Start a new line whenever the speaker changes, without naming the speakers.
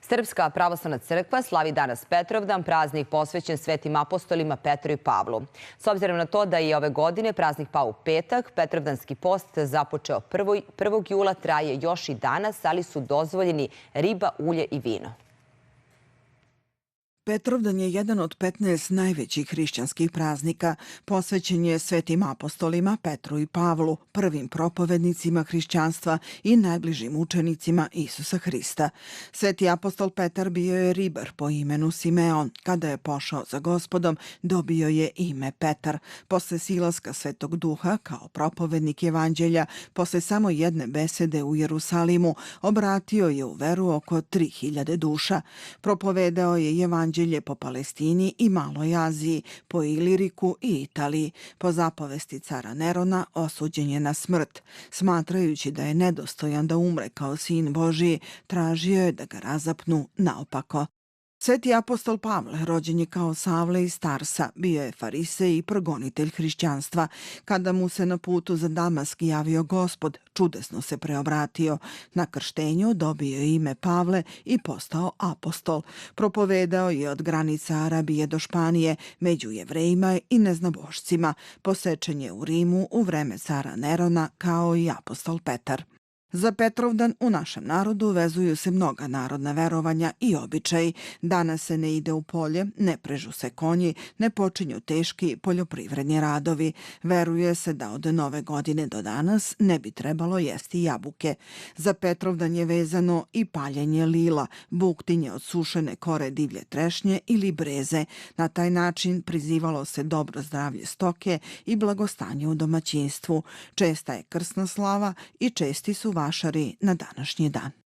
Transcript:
Srpska pravoslavna crkva slavi danas Petrovdan, praznik posvećen svetim apostolima Petru i Pavlu. S obzirom na to da je ove godine praznik pao u petak, Petrovdanski post započeo 1. jula, traje još i danas, ali su dozvoljeni riba, ulje i vino.
Petrovdan je jedan od 15 najvećih hrišćanskih praznika. Posvećen je svetim apostolima Petru i Pavlu, prvim propovednicima hrišćanstva i najbližim učenicima Isusa Hrista. Sveti apostol Petar bio je ribar po imenu Simeon. Kada je pošao za Gospodom, dobio je ime Petar. Posle silaska Svetog Duha, kao propovednik evanđelja, posle samo jedne besede u Jerusalimu, obratio je u veru oko 3000 duša. Propovedao je evanđelje po Palestini i Maloj Aziji, po Iliriku i Italiji. Po zapovesti cara Nerona osuđen je na smrt. Smatrajući da je nedostojan da umre kao sin Božiji, tražio je da ga razapnu naopako. Sveti apostol Pavle, rođen je kao Savle iz Tarsa, bio je farisej i progonitelj hrišćanstva. Kada mu se na putu za Damask javio Gospod, čudesno se preobratio. Na krštenju dobio je ime Pavle i postao apostol. Propovedao je od granica Arabije do Španije, među Jevrejima i neznabošcima. Posečen je u Rimu u vreme cara Nerona kao i apostol Petar. Za Petrovdan u našem narodu vezuju se mnoga narodna verovanja i običaji. Danas se ne ide u polje, ne prežu se konji, ne počinju teški poljoprivredni radovi. Veruje se da od Nove godine do danas ne bi trebalo jesti jabuke. Za Petrovdan je vezano i paljenje lila, buktinje od sušene kore divlje trešnje ili breze. Na taj način prizivalo se dobro zdravlje stoke i blagostanje u domaćinstvu. Česta je krsna slava i česti su vašari na današnji dan.